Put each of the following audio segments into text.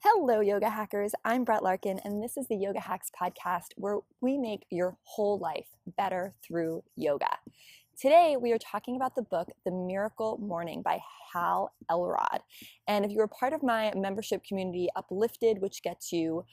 Hello, yoga hackers. I'm Brett Larkin, and this is the Yoga Hacks podcast where we make your whole life better through yoga. Today, we are talking about the book, The Miracle Morning by Hal Elrod. And if you are part of my membership community, Uplifted, which gets you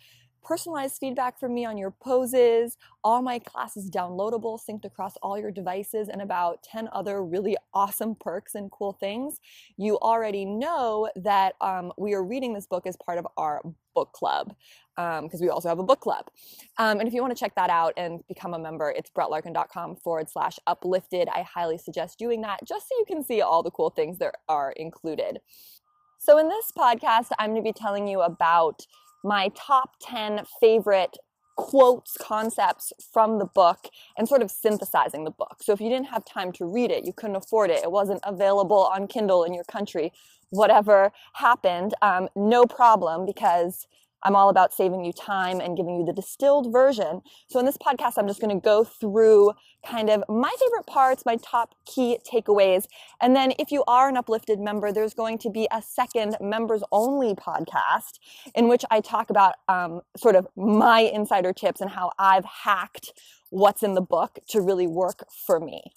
personalized feedback from me on your poses, all my classes downloadable, synced across all your devices, and about 10 other really awesome perks and cool things, you already know that we are reading this book as part of our book club, because we also have a book club. And if you want to check that out and become a member, it's brettlarkin.com/uplifted. I highly suggest doing that just so you can see all the cool things that are included. So in this podcast, I'm going to be telling you about my top 10 favorite quotes, concepts from the book, and sort of synthesizing the book. So if you didn't have time to read it, you couldn't afford it, it wasn't available on Kindle in your country, whatever happened, no problem, because I'm all about saving you time and giving you the distilled version. So in this podcast, I'm just going to go through kind of my favorite parts, my top key takeaways. And then if you are an Uplifted member, there's going to be a second members only podcast in which I talk about sort of my insider tips and how I've hacked what's in the book to really work for me.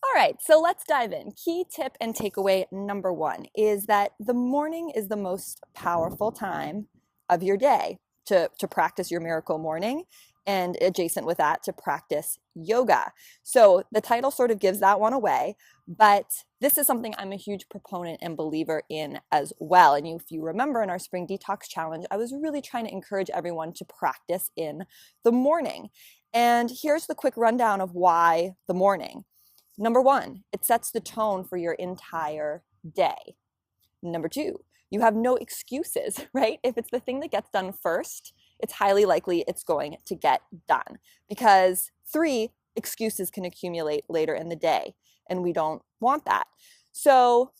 All right, so let's dive in. Key tip and takeaway number one is that the morning is the most powerful time of your day to practice your miracle morning, and adjacent with that, to practice yoga. So the title sort of gives that one away, but this is something I'm a huge proponent and believer in as well. And if you remember in our Spring Detox Challenge, I was really trying to encourage everyone to practice in the morning. And here's the quick rundown of why the morning. Number one, it sets the tone for your entire day. Number two, you have no excuses, right? If it's the thing that gets done first, it's highly likely it's going to get done. Because three, excuses can accumulate later in the day, and we don't want that. So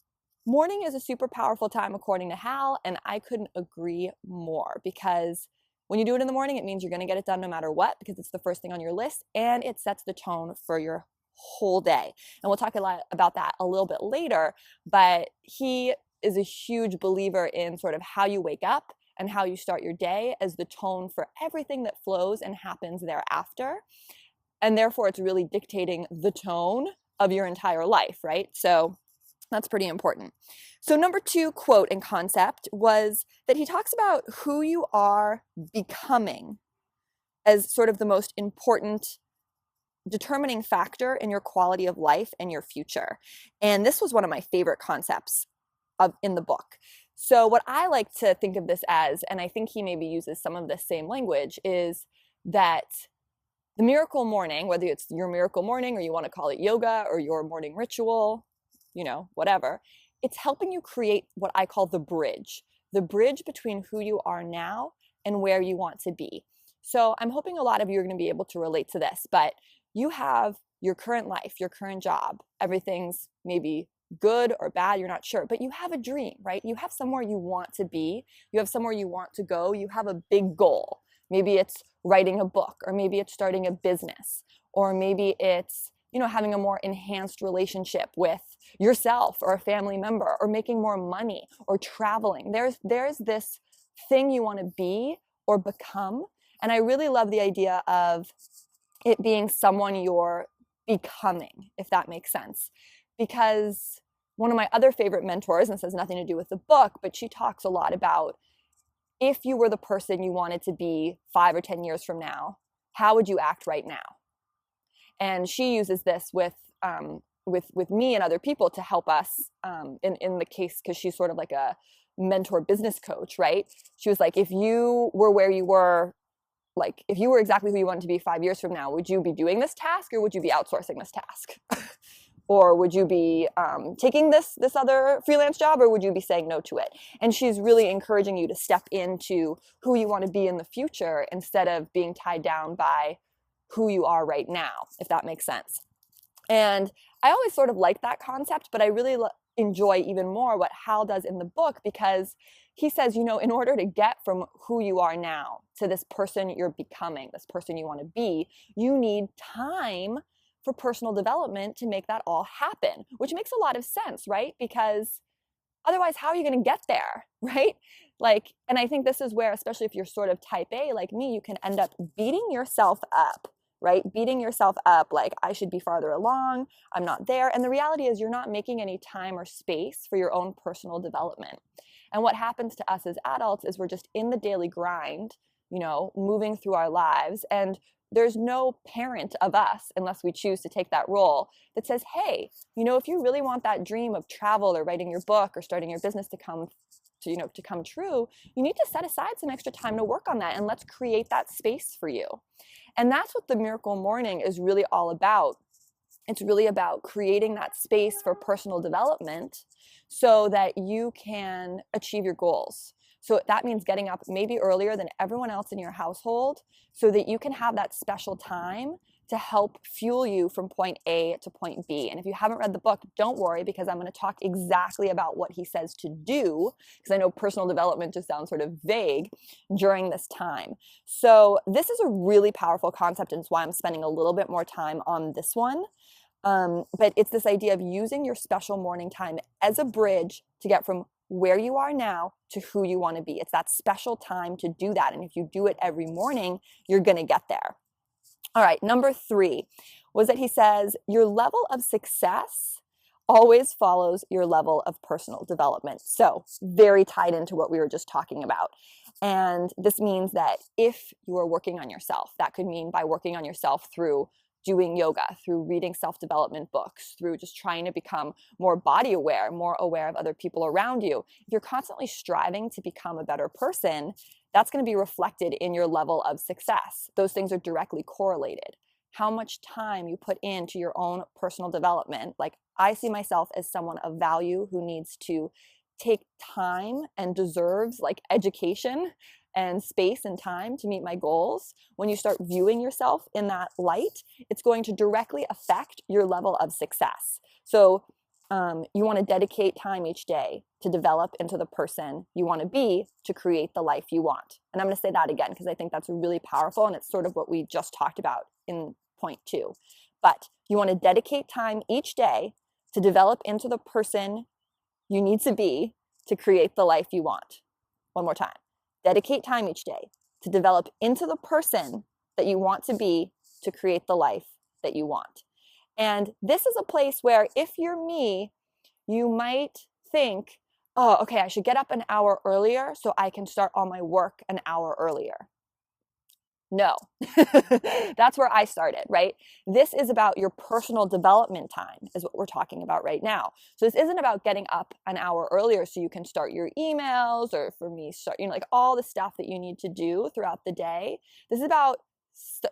morning is a super powerful time according to Hal, and I couldn't agree more, because when you do it in the morning, it means you're going to get it done no matter what, because it's the first thing on your list, and it sets the tone for your whole day. And we'll talk a lot about that a little bit later, but he is a huge believer in sort of how you wake up and how you start your day as the tone for everything that flows and happens thereafter. And therefore, it's really dictating the tone of your entire life, right? So that's pretty important. So number two quote and concept was that he talks about who you are becoming as sort of the most important determining factor in your quality of life and your future. And this was one of my favorite concepts in the book. So what I like to think of this as, and I think he maybe uses some of the same language, is that the miracle morning, whether it's your miracle morning or you want to call it yoga or your morning ritual, whatever, it's helping you create what I call the bridge between who you are now and where you want to be. So I'm hoping a lot of you are going to be able to relate to this, but you have your current life, your current job, everything's maybe good or bad, you're not sure, but you have a dream, right? You have somewhere you want to be, you have somewhere you want to go, you have a big goal. Maybe it's writing a book, or maybe it's starting a business, or maybe it's, having a more enhanced relationship with yourself or a family member, or making more money, or traveling. There's this thing you want to be or become. And I really love the idea of it being someone you're becoming, if that makes sense. Because one of my other favorite mentors, and this has nothing to do with the book, but she talks a lot about if you were the person you wanted to be 5 or 10 years from now, how would you act right now? And she uses this with me and other people to help us in the case, because she's sort of like a mentor business coach, right? She was like, if you were where you were, like if you were exactly who you wanted to be 5 years from now, would you be doing this task, or would you be outsourcing this task? Or would you be taking this other freelance job, or would you be saying no to it? And she's really encouraging you to step into who you want to be in the future instead of being tied down by who you are right now, if that makes sense. And I always sort of like that concept, but I really enjoy even more what Hal does in the book, because he says, in order to get from who you are now to this person you're becoming, this person you want to be, you need time for personal development to make that all happen, which makes a lot of sense, right? Because otherwise, how are you going to get there, right? Like, and I think this is where, especially if you're sort of type A like me, you can end up beating yourself up, right? Beating yourself up like, I should be farther along, I'm not there. And the reality is you're not making any time or space for your own personal development. And what happens to us as adults is we're just in the daily grind, you know, moving through our lives. And there's no parent of us, unless we choose to take that role, that says, hey, you know, if you really want that dream of travel or writing your book or starting your business to come true, you need to set aside some extra time to work on that, and let's create that space for you. And that's what the Miracle Morning is really all about. It's really about creating that space for personal development so that you can achieve your goals. So that means getting up maybe earlier than everyone else in your household so that you can have that special time to help fuel you from point A to point B. And if you haven't read the book, don't worry, because I'm going to talk exactly about what he says to do, because I know personal development just sounds sort of vague during this time. So this is a really powerful concept, and it's why I'm spending a little bit more time on this one. But it's this idea of using your special morning time as a bridge to get from where you are now to who you want to be. It's that special time to do that. And if you do it every morning, you're going to get there. All right, number 3 was that he says your level of success always follows your level of personal development. So very tied into what we were just talking about. And this means that if you are working on yourself, that could mean by working on yourself through doing yoga, through reading self-development books, through just trying to become more body aware, more aware of other people around you. If you're constantly striving to become a better person, that's going to be reflected in your level of success. Those things are directly correlated. How much time you put into your own personal development. Like, I see myself as someone of value who needs to take time and deserves like education and space and time to meet my goals. When you start viewing yourself in that light, it's going to directly affect your level of success. So you want to dedicate time each day to develop into the person you want to be to create the life you want. And I'm going to say that again because I think that's really powerful, and it's sort of what we just talked about in point 2. But you want to dedicate time each day to develop into the person you need to be to create the life you want. One more time. Dedicate time each day to develop into the person that you want to be to create the life that you want. And this is a place where if you're me, you might think, oh, okay, I should get up an hour earlier so I can start all my work an hour earlier. No, that's where I started, right? This is about your personal development time is what we're talking about right now. So this isn't about getting up an hour earlier so you can start your emails or for me, start, like all the stuff that you need to do throughout the day. This is about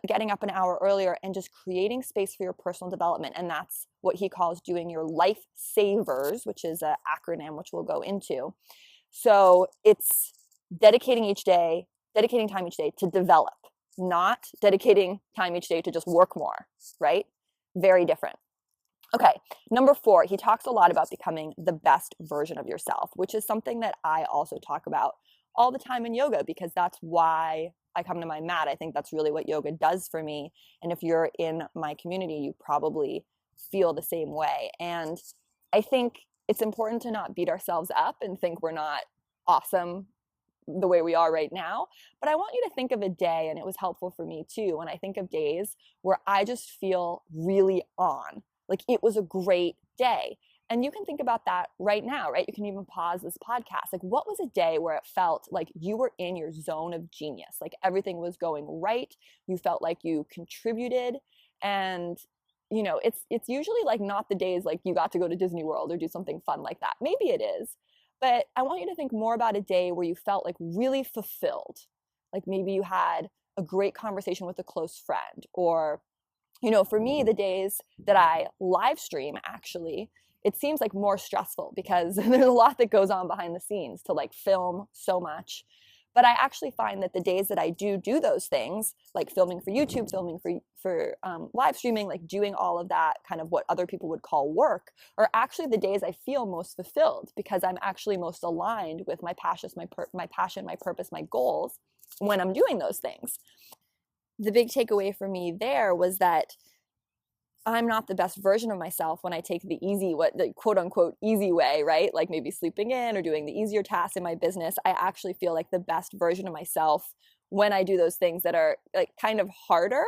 getting up an hour earlier and just creating space for your personal development. And that's what he calls doing your life savers, which is an acronym, which we'll go into. So it's dedicating time each day to develop. Not dedicating time each day to just work more, right? Very different. Okay, number 4, he talks a lot about becoming the best version of yourself, which is something that I also talk about all the time in yoga because that's why I come to my mat. I think that's really what yoga does for me. And if you're in my community, you probably feel the same way. And I think it's important to not beat ourselves up and think we're not awesome the way we are right now. But I want you to think of a day, and it was helpful for me too, when I think of days where I just feel really on, like it was a great day. And you can think about that right now, right? You can even pause this podcast. Like, what was a day where it felt like you were in your zone of genius? Like everything was going right. You felt like you contributed. And it's usually like not the days like you got to go to Disney World or do something fun like that. Maybe it is. But I want you to think more about a day where you felt like really fulfilled. Like maybe you had a great conversation with a close friend, or, for me, the days that I live stream, actually, it seems like more stressful because there's a lot that goes on behind the scenes to like film so much. But I actually find that the days that I do those things, like filming for YouTube, filming for live streaming, like doing all of that kind of what other people would call work, are actually the days I feel most fulfilled because I'm actually most aligned with my passion, my purpose, my goals when I'm doing those things. The big takeaway for me there was that I'm not the best version of myself when I take the quote unquote easy way, right? Like maybe sleeping in or doing the easier tasks in my business. I actually feel like the best version of myself when I do those things that are like kind of harder,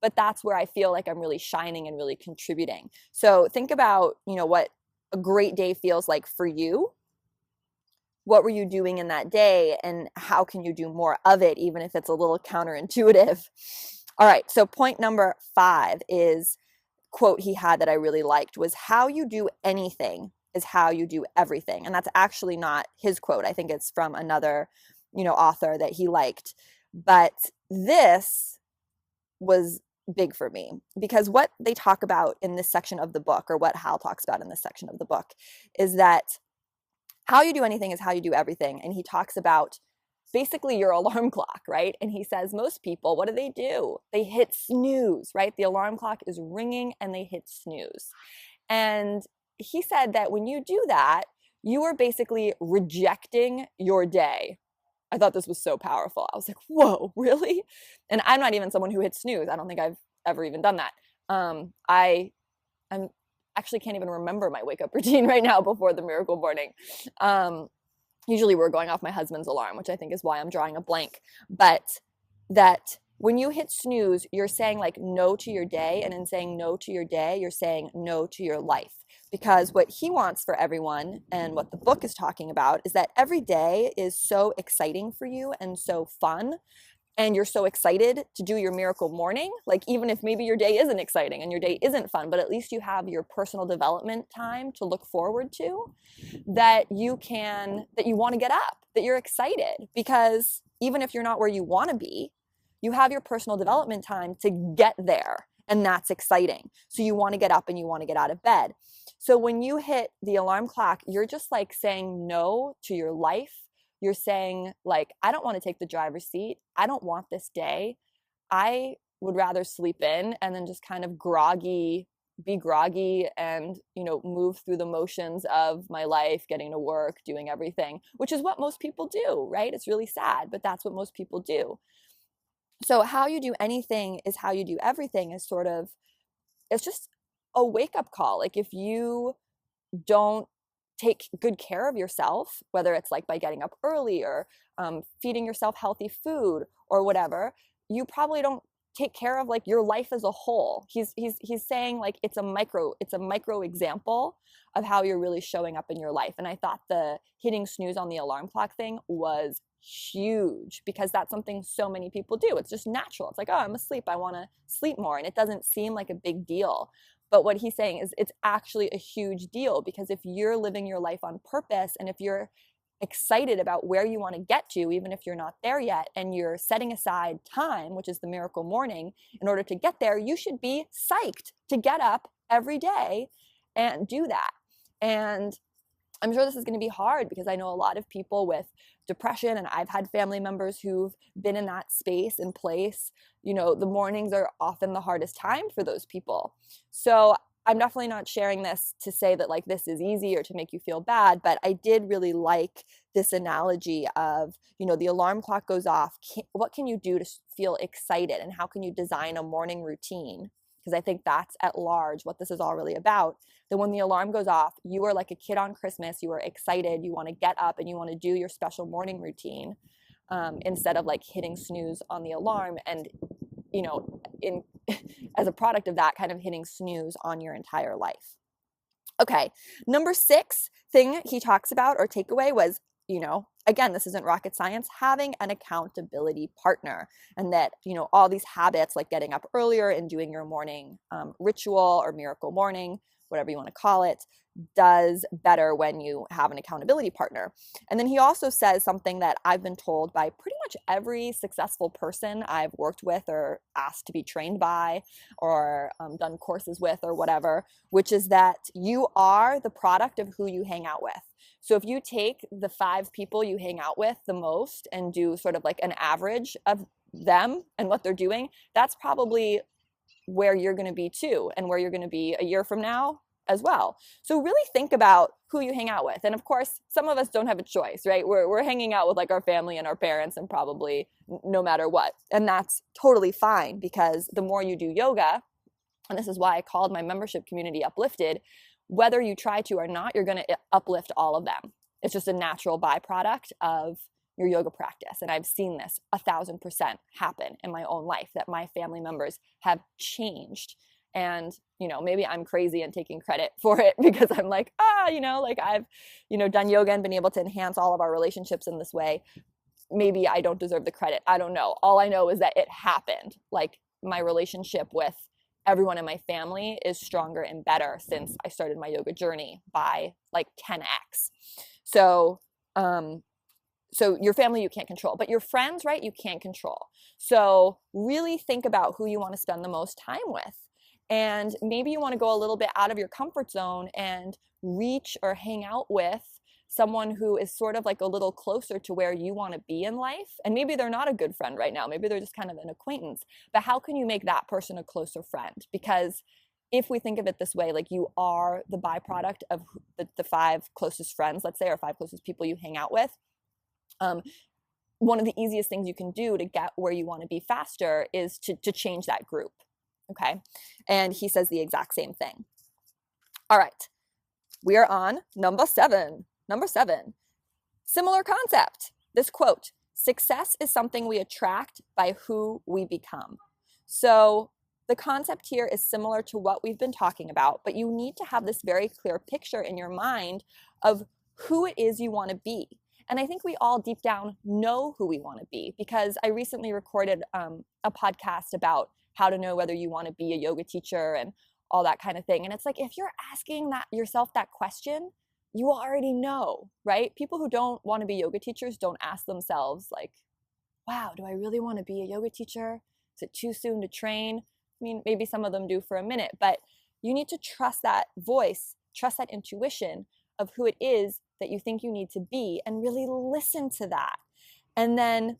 but that's where I feel like I'm really shining and really contributing. So think about, what a great day feels like for you. What were you doing in that day, and how can you do more of it, even if it's a little counterintuitive? All right, so point number 5 is quote he had that I really liked was, how you do anything is how you do everything. And that's actually not his quote. I think it's from another, author that he liked. But this was big for me because what they talk about in this section of the book, or what Hal talks about in this section of the book, is that how you do anything is how you do everything. And he talks about basically your alarm clock, right? And he says most people, what do? They hit snooze, right? The alarm clock is ringing and they hit snooze. And he said that when you do that, you are basically rejecting your day. I thought this was so powerful. I was like, whoa, really? And I'm not even someone who hits snooze. I don't think I've ever even done that. I'm actually can't even remember my wake up routine right now before the miracle morning. Usually we're going off my husband's alarm, which I think is why I'm drawing a blank. But that when you hit snooze, you're saying like no to your day. And in saying no to your day, you're saying no to your life. Because what he wants for everyone, and what the book is talking about, is that every day is so exciting for you and so fun. And you're so excited to do your miracle morning, like even if maybe your day isn't exciting and your day isn't fun, but at least you have your personal development time to look forward to, that you want to get up, that you're excited, because even if you're not where you want to be, you have your personal development time to get there, and that's exciting. So you want to get up and you want to get out of bed. So when you hit the alarm clock, you're just like saying no to your life. You're saying like, I don't want to take the driver's seat. I don't want this day. I would rather sleep in and then just kind of be groggy and, move through the motions of my life, getting to work, doing everything, which is what most people do, right? It's really sad, but that's what most people do. So how you do anything is how you do everything is it's just a wake-up call. Like if you don't take good care of yourself, whether it's like by getting up early or feeding yourself healthy food or whatever, you probably don't take care of like your life as a whole. He's saying like it's a micro example of how you're really showing up in your life. And I thought the hitting snooze on the alarm clock thing was huge, because that's something so many people do. It's just natural. It's like, oh, I'm asleep, I want to sleep more, and it doesn't seem like a big deal. But what he's saying is it's actually a huge deal, because if you're living your life on purpose, and if you're excited about where you want to get to, even if you're not there yet, and you're setting aside time, which is the miracle morning, in order to get there, you should be psyched to get up every day and do that. And I'm sure this is going to be hard, because I know a lot of people with depression, and I've had family members who've been in that space and place. The mornings are often the hardest time for those people. So I'm definitely not sharing this to say that like this is easy or to make you feel bad, but I did really like this analogy of, the alarm clock goes off. What can you do to feel excited, and how can you design a morning routine? Because I think that's at large what this is all really about. That when the alarm goes off, you are like a kid on Christmas. You are excited. You want to get up and you want to do your special morning routine, instead of like hitting snooze on the alarm and, as a product of that, kind of hitting snooze on your entire life. Okay, number 6 thing he talks about, or takeaway, was, again, this isn't rocket science, having an accountability partner. And that, all these habits like getting up earlier and doing your morning ritual or miracle morning, whatever you want to call it, does better when you have an accountability partner. And then he also says something that I've been told by pretty much every successful person I've worked with or asked to be trained by or done courses with or whatever, which is that you are the product of who you hang out with. So if you take the 5 people you hang out with the most and do sort of like an average of them and what they're doing, that's probably where you're going to be too, and where you're going to be a year from now as well. So really think about who you hang out with. And of course, some of us don't have a choice, right? We're hanging out with like our family and our parents, and probably no matter what. And that's totally fine, because the more you do yoga, and this is why I called my membership community Uplifted, whether you try to or not, you're going to uplift all of them. It's just a natural byproduct of your yoga practice. And I've seen this 1,000% happen in my own life, that my family members have changed. And, maybe I'm crazy and taking credit for it because I'm like, I've, done yoga and been able to enhance all of our relationships in this way. Maybe I don't deserve the credit. I don't know. All I know is that it happened. Like, my relationship with everyone in my family is stronger and better since I started my yoga journey by like 10x. So your family you can't control, but your friends, right, you can control. So really think about who you want to spend the most time with. And maybe you want to go a little bit out of your comfort zone and reach or hang out with someone who is sort of like a little closer to where you want to be in life. And maybe they're not a good friend right now. Maybe they're just kind of an acquaintance. But how can you make that person a closer friend? Because if we think of it this way, like, you are the byproduct of the 5 closest friends, let's say, or 5 closest people you hang out with. One of the easiest things you can do to get where you want to be faster is to change that group. Okay. And he says the exact same thing. All right. We are on number 7. Number 7, similar concept. This quote, success is something we attract by who we become. So the concept here is similar to what we've been talking about, but you need to have this very clear picture in your mind of who it is you want to be. And I think we all deep down know who we want to be, because I recently recorded a podcast about how to know whether you want to be a yoga teacher and all that kind of thing. And it's like, if you're asking yourself that question, you already know, right? People who don't want to be yoga teachers don't ask themselves like, wow, do I really want to be a yoga teacher? Is it too soon to train? I mean, maybe some of them do for a minute, but you need to trust that voice, trust that intuition of who it is that you think you need to be, and really listen to that. And then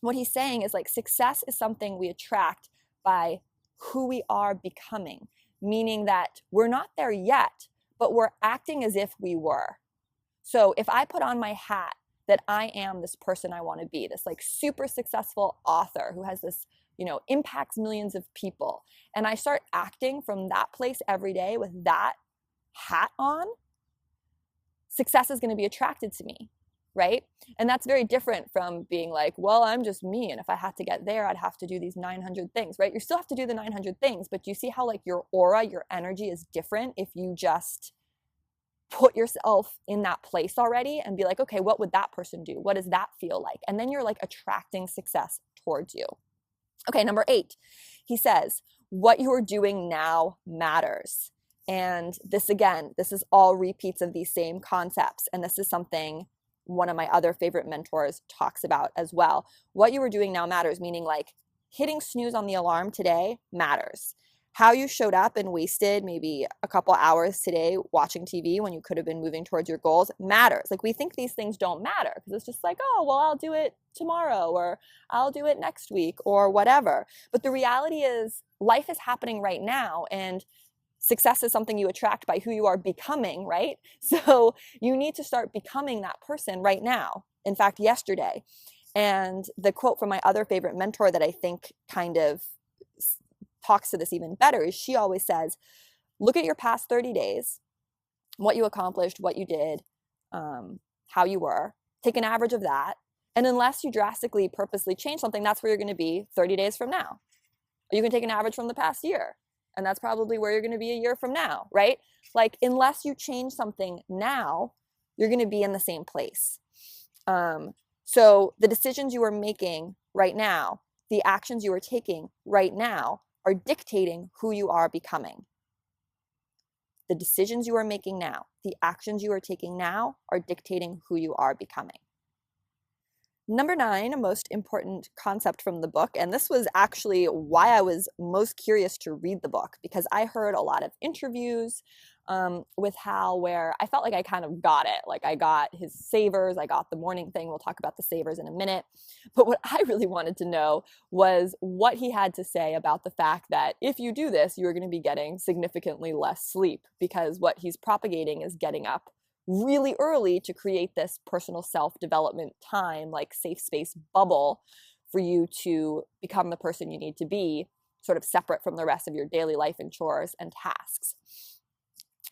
what he's saying is, like, success is something we attract by who we are becoming, meaning that we're not there yet, but we're acting as if we were. So if I put on my hat that I am this person I want to be, this like super successful author who has this, impacts millions of people, and I start acting from that place every day with that hat on, success is going to be attracted to me, right? And that's very different from being like, well, I'm just me, and if I had to get there, I'd have to do these 900 things, right? You still have to do the 900 things, but you see how like your aura, your energy is different if you just put yourself in that place already and be like, okay, what would that person do? What does that feel like? And then you're like attracting success towards you. Okay, number 8, he says, what you're doing now matters. And this, again, this is all repeats of these same concepts. And this is something one of my other favorite mentors talks about as well. What you were doing now matters, meaning like hitting snooze on the alarm today matters. How you showed up and wasted maybe a couple hours today watching TV when you could have been moving towards your goals matters. Like, we think these things don't matter because it's just like, oh, well, I'll do it tomorrow, or I'll do it next week, or whatever. But the reality is life is happening right now, and success is something you attract by who you are becoming, right? So you need to start becoming that person right now. In fact, yesterday. And the quote from my other favorite mentor that I think kind of talks to this even better is, she always says, look at your past 30 days, what you accomplished, what you did, how you were, take an average of that. And unless you drastically purposely change something, that's where you're going to be 30 days from now. Or you can take an average from the past year, and that's probably where you're going to be a year from now, right? Like, unless you change something now, you're going to be in the same place. So the decisions you are making right now, the actions you are taking right now, are dictating who you are becoming. The decisions you are making now, the actions you are taking now, are dictating who you are becoming. Number 9, a most important concept from the book, and this was actually why I was most curious to read the book, because I heard a lot of interviews with Hal where I felt like I kind of got it. Like, I got his savers, I got the morning thing. We'll talk about the savers in a minute. But what I really wanted to know was what he had to say about the fact that if you do this, you're going to be getting significantly less sleep, because what he's propagating is getting up really early to create this personal self-development time, like safe space bubble for you to become the person you need to be sort of separate from the rest of your daily life and chores and tasks.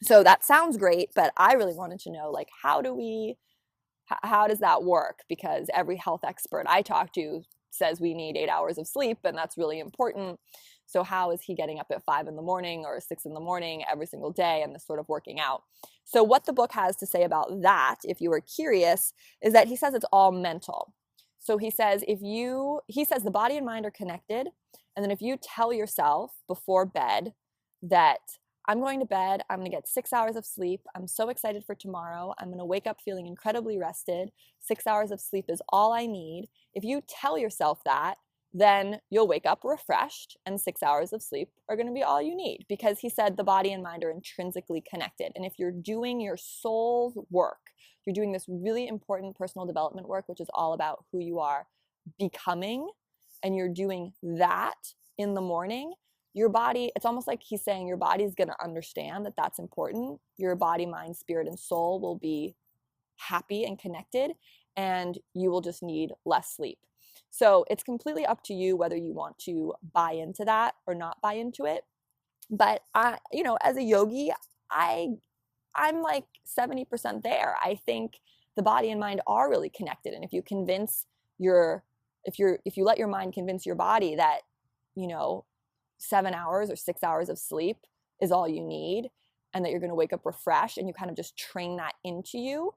So that sounds great, but I really wanted to know, like, how does that work? Because every health expert I talk to says we need 8 hours of sleep, and that's really important. So how is he getting up at 5 in the morning or 6 in the morning every single day and this sort of working out? So what the book has to say about that, if you were curious, is that he says it's all mental. So he says the body and mind are connected. And then if you tell yourself before bed that I'm going to bed, I'm going to get 6 hours of sleep, I'm so excited for tomorrow, I'm going to wake up feeling incredibly rested, 6 hours of sleep is all I need. If you tell yourself that, then you'll wake up refreshed and 6 hours of sleep are going to be all you need, because he said the body and mind are intrinsically connected. And if you're doing your soul's work, you're doing this really important personal development work, which is all about who you are becoming, and you're doing that in the morning, your body, it's almost like he's saying your body's going to understand that that's important. Your body, mind, spirit, and soul will be happy and connected, and you will just need less sleep. So it's completely up to you whether you want to buy into that or not buy into it. But as a yogi, I'm like 70% there. I think the body and mind are really connected. And if you let your mind convince your body that, 7 hours or 6 hours of sleep is all you need, and that you're going to wake up refreshed, and you kind of just train that into you,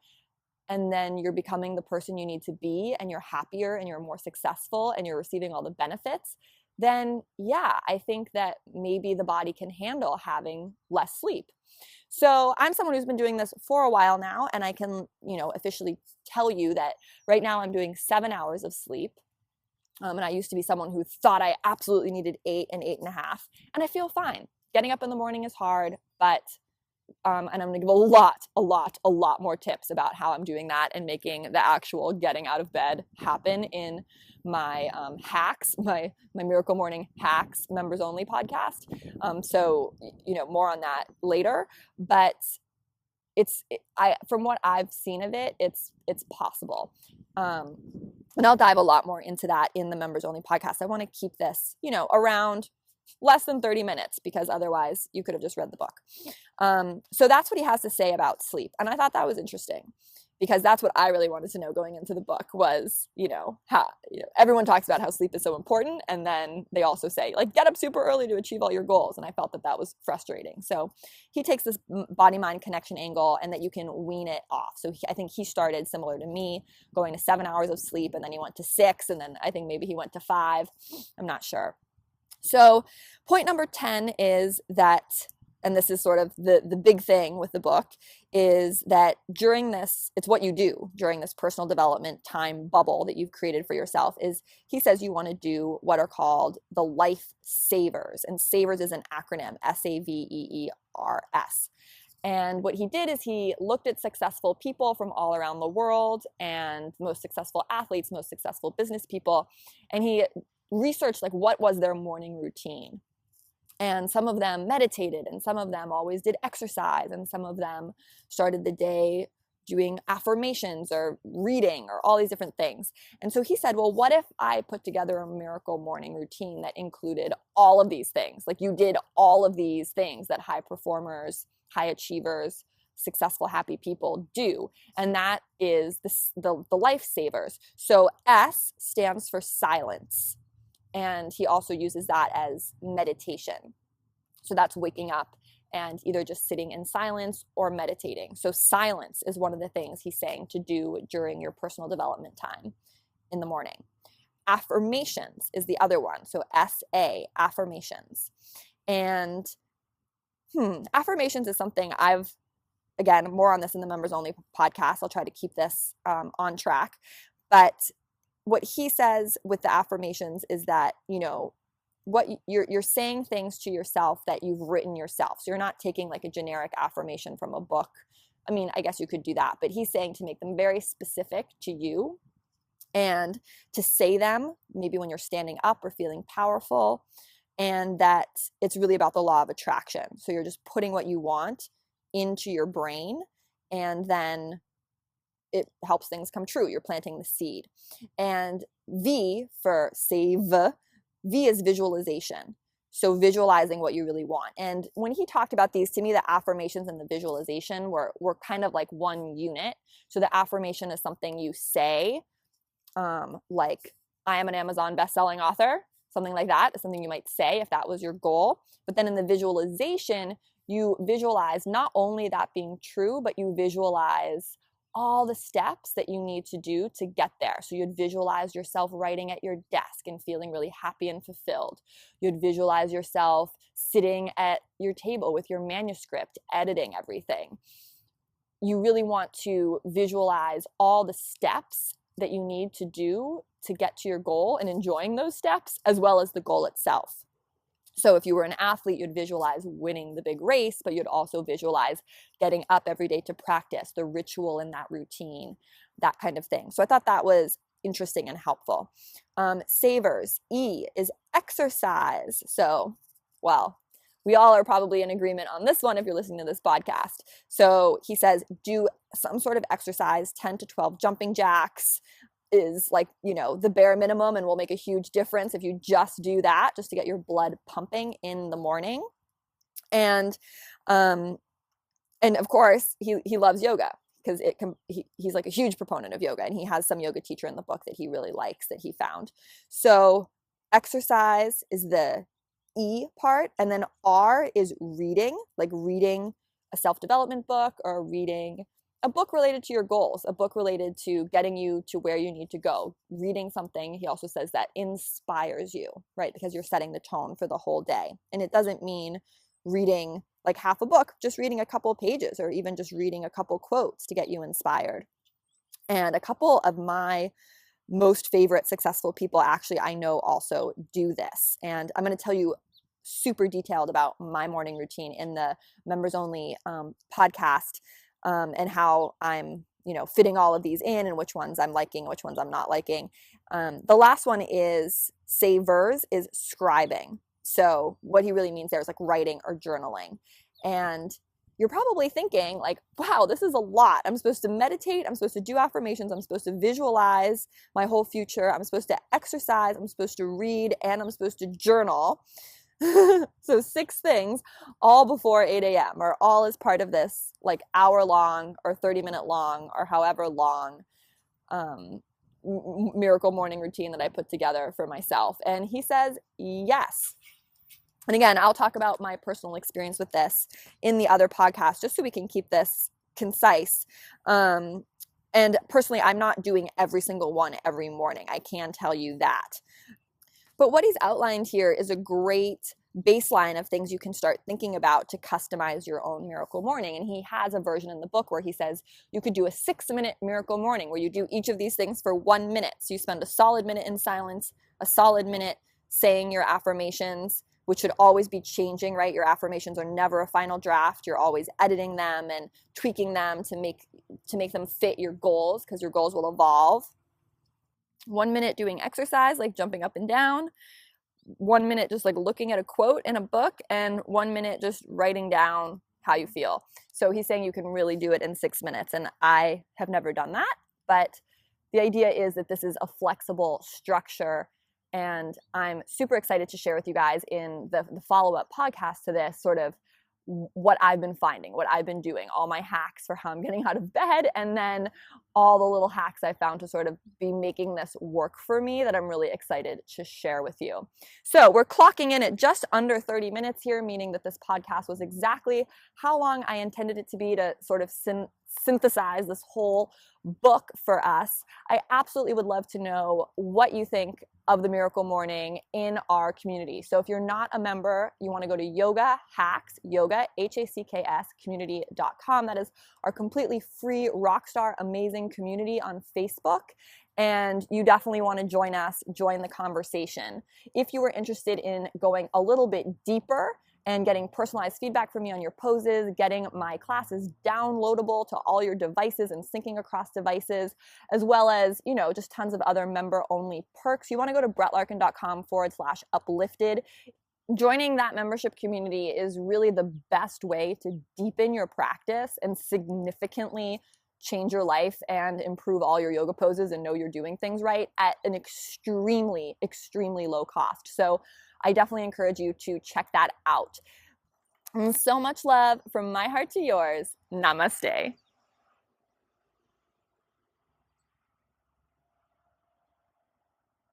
and then you're becoming the person you need to be, and you're happier and you're more successful and you're receiving all the benefits, then yeah, I think that maybe the body can handle having less sleep. So I'm someone who's been doing this for a while now, and I can, officially tell you that right now I'm doing 7 hours of sleep. And I used to be someone who thought I absolutely needed 8 and 8.5, and I feel fine. Getting up in the morning is hard, but and I'm going to give a lot more tips about how I'm doing that and making the actual getting out of bed happen in my hacks, my Miracle Morning Hacks members only podcast. So more on that later. But from what I've seen of it, it's possible. And I'll dive a lot more into that in the members only podcast. I want to keep this, around less than 30 minutes, because otherwise you could have just read the book. So that's what he has to say about sleep. And I thought that was interesting, because that's what I really wanted to know going into the book was, how, everyone talks about how sleep is so important. And then they also say, like, get up super early to achieve all your goals. And I felt that was frustrating. So he takes this body-mind connection angle, and that you can wean it off. So I think he started similar to me, going to 7 hours of sleep, and then he went to 6, and then I think maybe he went to 5. I'm not sure. So point number 10 is that, and this is sort of the big thing with the book, is that during this, it's what you do during this personal development time bubble that you've created for yourself, is he says you want to do what are called the life savers. And savers is an acronym, SAVEERS. And what he did is he looked at successful people from all around the world, and most successful athletes, most successful business people, and he researched, like, what was their morning routine. And some of them meditated, and some of them always did exercise, and some of them started the day doing affirmations or reading or all these different things. And so he said, well, what if I put together a miracle morning routine that included all of these things? Like, you did all of these things that high performers, high achievers, successful, happy people do. And that is the life savers. So S stands for silence. And he also uses that as meditation. So that's waking up and either just sitting in silence or meditating. So silence is one of the things he's saying to do during your personal development time in the morning. Affirmations is the other one. So SA, affirmations. And affirmations is something again, more on this in the members only podcast. I'll try to keep this on track. But what he says with the affirmations is that, what you're saying things to yourself that you've written yourself. So you're not taking like a generic affirmation from a book. I mean, I guess you could do that, but he's saying to make them very specific to you, and to say them maybe when you're standing up or feeling powerful, and that it's really about the law of attraction. So you're just putting what you want into your brain, and then it helps things come true. You're planting the seed. And V for save, V is visualization. So visualizing what you really want. And when he talked about these, to me, the affirmations and the visualization were kind of like one unit. So the affirmation is something you say, like, I am an Amazon bestselling author, something like that is something you might say if that was your goal. But then in the visualization, you visualize not only that being true, but you visualize all the steps that you need to do to get there. So you'd visualize yourself writing at your desk and feeling really happy and fulfilled. You'd visualize yourself sitting at your table with your manuscript, editing everything. You really want to visualize all the steps that you need to do to get to your goal and enjoying those steps, as well as the goal itself. So if you were an athlete, you'd visualize winning the big race, but you'd also visualize getting up every day to practice, the ritual in that routine, that kind of thing. So I thought that was interesting and helpful. Savers, E is exercise. So, well, we all are probably in agreement on this one if you're listening to this podcast. So he says, do some sort of exercise, 10 to 12 jumping jacks is like, the bare minimum, and will make a huge difference if you just do that, just to get your blood pumping in the morning. And of course he loves yoga, because he's like a huge proponent of yoga, and he has some yoga teacher in the book that he really likes that he found. So exercise is the E part, and then R is reading, like reading a self-development book or reading a book related to your goals, a book related to getting you to where you need to go. Reading something, he also says, that inspires you, right? Because you're setting the tone for the whole day. And it doesn't mean reading like half a book, just reading a couple pages, or even just reading a couple quotes to get you inspired. And a couple of my most favorite successful people, actually, I know also do this. And I'm going to tell you super detailed about my morning routine in the members only podcast, and how I'm, fitting all of these in, and which ones I'm liking, which ones I'm not liking. The last one is savers, is scribing. So what he really means there is like writing or journaling. And you're probably thinking like, wow, this is a lot. I'm supposed to meditate. I'm supposed to do affirmations. I'm supposed to visualize my whole future. I'm supposed to exercise. I'm supposed to read, and I'm supposed to journal. So 6 things all before 8 a.m. or all as part of this like hour long or 30-minute long or however long miracle morning routine that I put together for myself. And he says, yes. And again, I'll talk about my personal experience with this in the other podcast, just so we can keep this concise. And personally, I'm not doing every single one every morning. I can tell you that. But what he's outlined here is a great baseline of things you can start thinking about to customize your own miracle morning. And he has a version in the book where he says you could do a 6-minute miracle morning where you do each of these things for 1 minute. So you spend a solid minute in silence, a solid minute saying your affirmations, which should always be changing, right? Your affirmations are never a final draft. You're always editing them and tweaking them to make them fit your goals, because your goals will evolve. 1 minute doing exercise, like jumping up and down. 1 minute just like looking at a quote in a book, and 1 minute just writing down how you feel. So he's saying you can really do it in 6 minutes. And I have never done that, but the idea is that this is a flexible structure. And I'm super excited to share with you guys in the follow-up podcast to this sort of what I've been finding, what I've been doing, all my hacks for how I'm getting out of bed, and then all the little hacks I found to sort of be making this work for me that I'm really excited to share with you. So we're clocking in at just under 30 minutes here, meaning that this podcast was exactly how long I intended it to be to sort of synthesize this whole book for us. I absolutely would love to know what you think of the Miracle Morning in our community. So if you're not a member, you want to go to Yoga Hacks, HACKS community.com. That is our completely free rockstar amazing community on Facebook. And you definitely want to join us, join the conversation. If you were interested in going a little bit deeper and getting personalized feedback from me on your poses, getting my classes downloadable to all your devices and syncing across devices, as well as, just tons of other member-only perks, you want to go to BrettLarkin.com/uplifted. Joining that membership community is really the best way to deepen your practice and significantly change your life and improve all your yoga poses and know you're doing things right at an extremely, extremely low cost. So I definitely encourage you to check that out. And so much love from my heart to yours. Namaste.